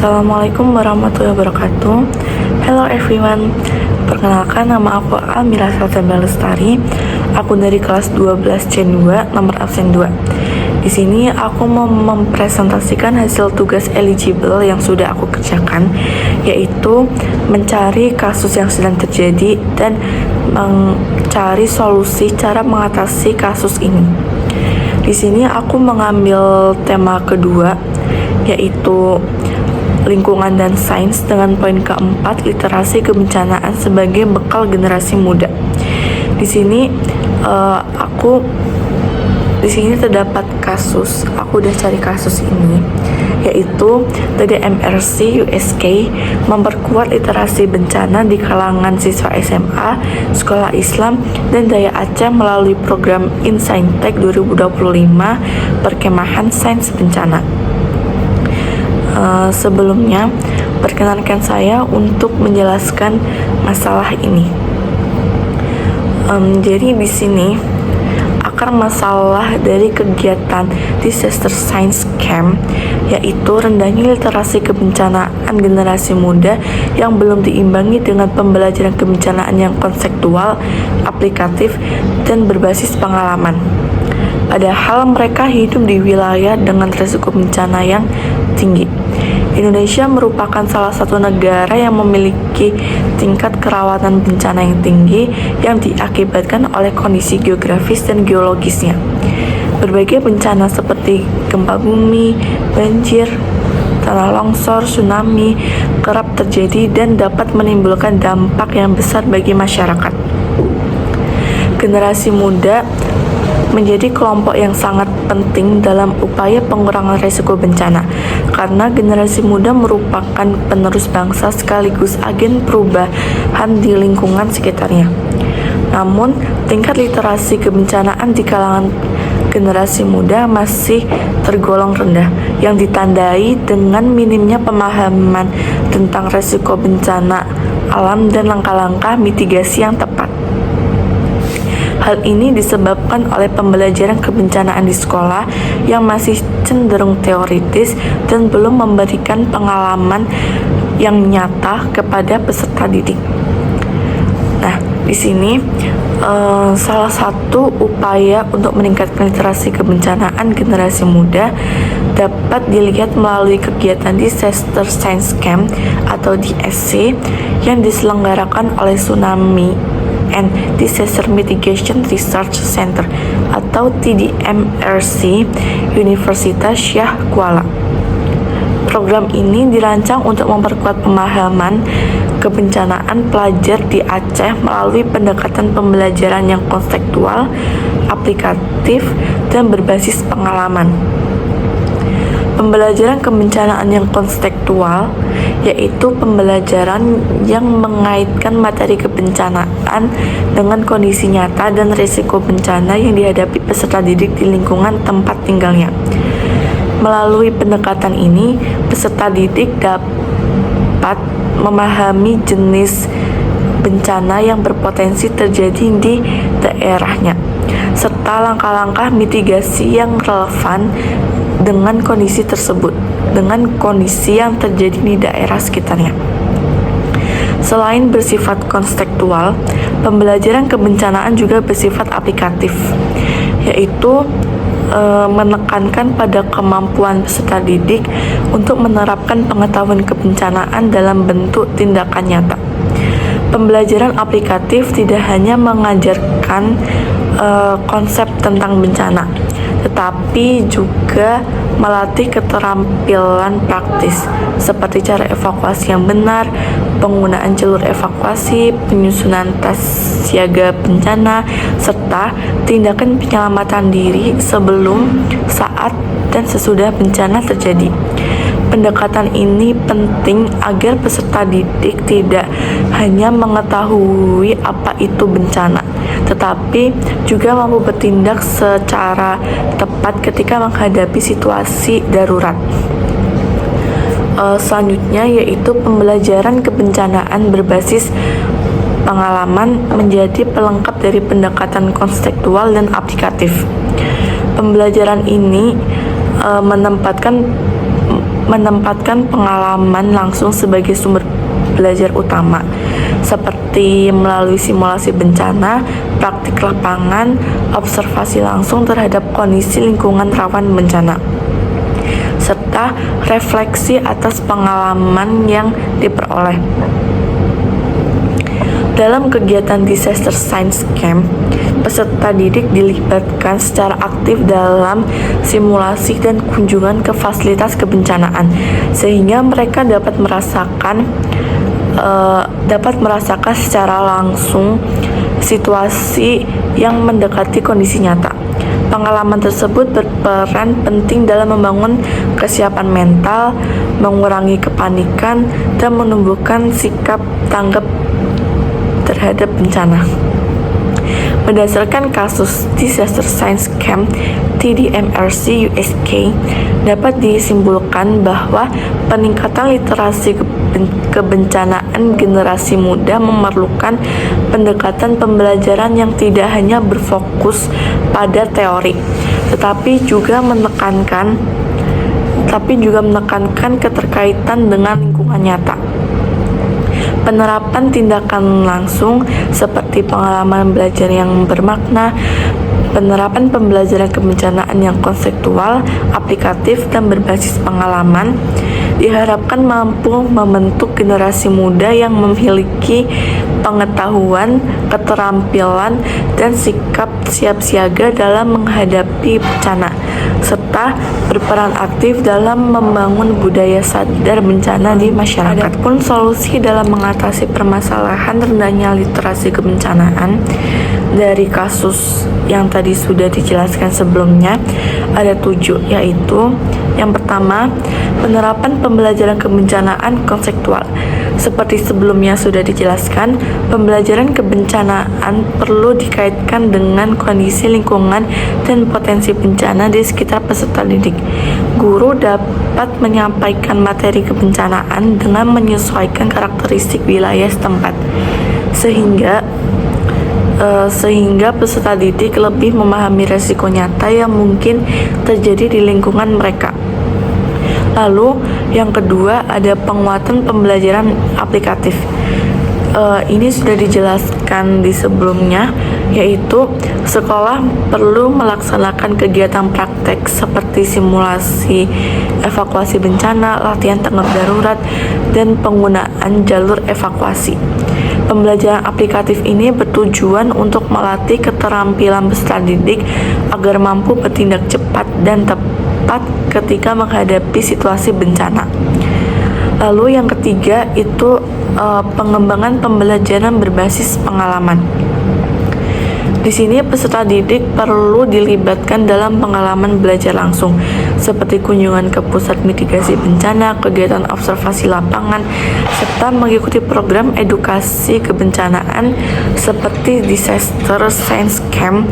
Assalamualaikum warahmatullahi wabarakatuh. Hello everyone. Perkenalkan, nama aku Almira Salsabila Lestari. Aku dari kelas 12 C2, nomor absen 2. Di sini aku mau mempresentasikan hasil tugas eligible yang sudah aku kerjakan, yaitu mencari kasus yang sedang terjadi dan mencari solusi cara mengatasi kasus ini. Di sini aku mengambil tema kedua, yaitu lingkungan dan sains, dengan poin keempat, literasi kebencanaan sebagai bekal generasi muda. Di sini terdapat kasus, aku udah cari kasus ini, yaitu TDMRC USK memperkuat literasi bencana di kalangan siswa SMA, sekolah Islam, dan Daya Aceh melalui program Insaintek 2025 Perkemahan Sains Bencana. Sebelumnya, perkenankan saya untuk menjelaskan masalah ini. Jadi di sini akar masalah dari kegiatan Disaster Science Camp yaitu rendahnya literasi kebencanaan generasi muda yang belum diimbangi dengan pembelajaran kebencanaan yang konseptual, aplikatif, dan berbasis pengalaman. Padahal mereka hidup di wilayah dengan risiko bencana yang tinggi. Indonesia merupakan salah satu negara yang memiliki tingkat kerawanan bencana yang tinggi yang diakibatkan oleh kondisi geografis dan geologisnya. Berbagai bencana seperti gempa bumi, banjir, tanah longsor, tsunami kerap terjadi dan dapat menimbulkan dampak yang besar bagi masyarakat. Generasi muda menjadi kelompok yang sangat penting dalam upaya pengurangan risiko bencana, karena generasi muda merupakan penerus bangsa sekaligus agen perubahan di lingkungan sekitarnya. Namun, tingkat literasi kebencanaan di kalangan generasi muda masih tergolong rendah, yang ditandai dengan minimnya pemahaman tentang risiko bencana alam dan langkah-langkah mitigasi yang tepat. Hal ini disebabkan oleh pembelajaran kebencanaan di sekolah yang masih cenderung teoritis dan belum memberikan pengalaman yang nyata kepada peserta didik. Nah, di sini salah satu upaya untuk meningkatkan literasi kebencanaan generasi muda dapat dilihat melalui kegiatan Disaster Science Camp atau DSC yang diselenggarakan oleh Tsunami and Disaster Mitigation Research Center atau TDMRC Universitas Syah Kuala. Program ini dirancang untuk memperkuat pemahaman kebencanaan pelajar di Aceh melalui pendekatan pembelajaran yang konseptual, aplikatif, dan berbasis pengalaman. Pembelajaran kebencanaan yang konseptual yaitu pembelajaran yang mengaitkan materi kebencanaan dengan kondisi nyata dan risiko bencana yang dihadapi peserta didik di lingkungan tempat tinggalnya. Melalui pendekatan ini, peserta didik dapat memahami jenis bencana yang berpotensi terjadi di daerahnya, serta langkah-langkah mitigasi yang relevan dengan kondisi tersebut, dengan kondisi yang terjadi di daerah sekitarnya. Selain bersifat konseptual, pembelajaran kebencanaan juga bersifat aplikatif, yaitu menekankan pada kemampuan peserta didik untuk menerapkan pengetahuan kebencanaan dalam bentuk tindakan nyata. Pembelajaran aplikatif tidak hanya mengajarkan konsep tentang bencana, tetapi juga melatih keterampilan praktis seperti cara evakuasi yang benar, penggunaan jalur evakuasi, penyusunan tas siaga bencana, serta tindakan penyelamatan diri sebelum, saat, dan sesudah bencana terjadi. Pendekatan ini penting agar peserta didik tidak hanya mengetahui apa itu bencana, tetapi juga mampu bertindak secara tepat ketika menghadapi situasi darurat. Selanjutnya yaitu pembelajaran kebencanaan berbasis pengalaman menjadi pelengkap dari pendekatan konseptual dan aplikatif. Pembelajaran ini menempatkan pengalaman langsung sebagai sumber belajar utama, seperti melalui simulasi bencana, praktik lapangan, observasi langsung terhadap kondisi lingkungan rawan bencana, serta refleksi atas pengalaman yang diperoleh. Dalam kegiatan Disaster Science Camp, peserta didik dilibatkan secara aktif dalam simulasi dan kunjungan ke fasilitas kebencanaan, sehingga mereka dapat merasakan secara langsung situasi yang mendekati kondisi nyata. Pengalaman tersebut berperan penting dalam membangun kesiapan mental, mengurangi kepanikan, dan menumbuhkan sikap tanggap terhadap bencana. Berdasarkan kasus Disaster Science Camp TDMRC USK, dapat disimpulkan bahwa peningkatan literasi kebencanaan generasi muda memerlukan pendekatan pembelajaran yang tidak hanya berfokus pada teori, tetapi juga menekankan keterkaitan dengan lingkungan nyata. Penerapan tindakan langsung seperti pengalaman belajar yang bermakna, penerapan pembelajaran kebencanaan yang konseptual, aplikatif, dan berbasis pengalaman diharapkan mampu membentuk generasi muda yang memiliki pengetahuan, keterampilan, dan sikap siap siaga dalam menghadapi bencana, serta berperan aktif dalam membangun budaya sadar bencana di masyarakat. Adapun solusi dalam mengatasi permasalahan rendahnya literasi kebencanaan dari kasus yang tadi sudah dijelaskan sebelumnya ada 7, yaitu yang pertama, penerapan pembelajaran kebencanaan konseptual. Seperti sebelumnya sudah dijelaskan, pembelajaran kebencanaan perlu dikaitkan dengan kondisi lingkungan dan potensi bencana di sekitar peserta didik. Guru dapat menyampaikan materi kebencanaan dengan menyesuaikan karakteristik wilayah setempat, sehingga peserta didik lebih memahami resiko nyata yang mungkin terjadi di lingkungan mereka. Lalu yang kedua ada penguatan pembelajaran aplikatif. Ini sudah dijelaskan di sebelumnya, yaitu sekolah perlu melaksanakan kegiatan praktek seperti simulasi evakuasi bencana, latihan tanggap darurat, dan penggunaan jalur evakuasi. Pembelajaran aplikatif ini bertujuan untuk melatih keterampilan peserta didik agar mampu bertindak cepat dan tepat ketika menghadapi situasi bencana. Lalu yang ketiga itu pengembangan pembelajaran berbasis pengalaman. Di sini peserta didik perlu dilibatkan dalam pengalaman belajar langsung, seperti kunjungan ke pusat mitigasi bencana, kegiatan observasi lapangan, serta mengikuti program edukasi kebencanaan seperti Disaster Science Camp.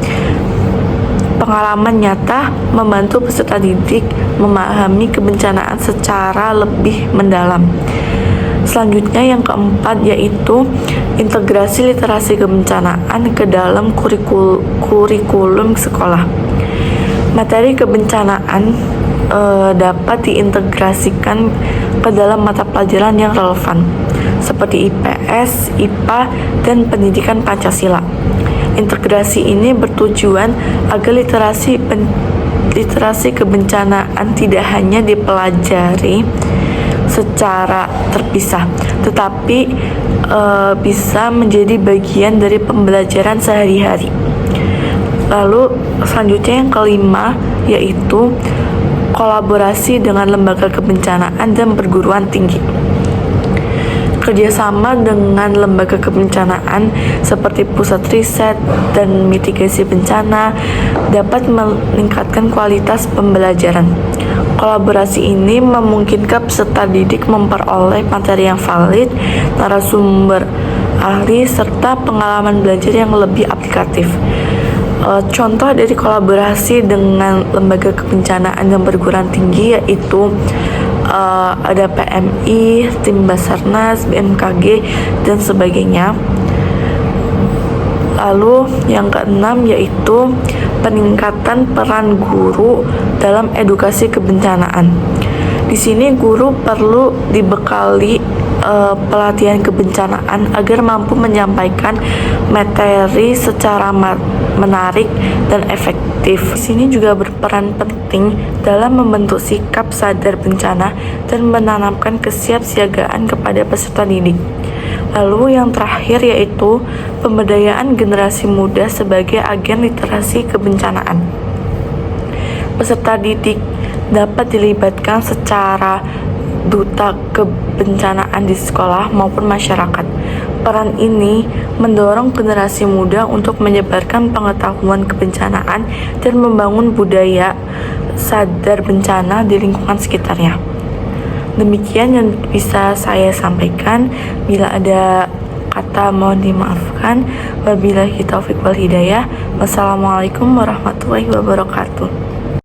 Pengalaman nyata membantu peserta didik memahami kebencanaan secara lebih mendalam. Selanjutnya yang keempat yaitu integrasi literasi kebencanaan ke dalam kurikulum sekolah. Materi kebencanaan dapat diintegrasikan ke dalam mata pelajaran yang relevan seperti IPS, IPA, dan pendidikan Pancasila. Integrasi ini bertujuan agar literasi kebencanaan tidak hanya dipelajari secara terpisah, tetapi bisa menjadi bagian dari pembelajaran sehari-hari. Lalu selanjutnya yang kelima yaitu kolaborasi dengan lembaga kebencanaan dan perguruan tinggi. Kerjasama dengan lembaga kebencanaan seperti pusat riset dan mitigasi bencana dapat meningkatkan kualitas pembelajaran. Kolaborasi ini memungkinkan peserta didik memperoleh materi yang valid, narasumber ahli, serta pengalaman belajar yang lebih aplikatif. Contoh dari kolaborasi dengan lembaga kebencanaan dan perguruan tinggi yaitu ada PMI, tim Basarnas, BMKG, dan sebagainya. Lalu yang keenam yaitu peningkatan peran guru dalam edukasi kebencanaan. Di sini guru perlu dibekali pelatihan kebencanaan agar mampu menyampaikan materi secara menarik dan efektif. Di sini juga berperan penting dalam membentuk sikap sadar bencana dan menanamkan kesiapsiagaan kepada peserta didik. Lalu yang terakhir yaitu pemberdayaan generasi muda sebagai agen literasi kebencanaan. Peserta didik dapat dilibatkan secara duta kebencanaan di sekolah maupun masyarakat. Peran ini mendorong generasi muda untuk menyebarkan pengetahuan kebencanaan dan membangun budaya sadar bencana di lingkungan sekitarnya. Demikian yang bisa saya sampaikan. Bila ada kata mohon dimaafkan. Wabillahi taufiq wal hidayah. Wassalamualaikum warahmatullahi wabarakatuh.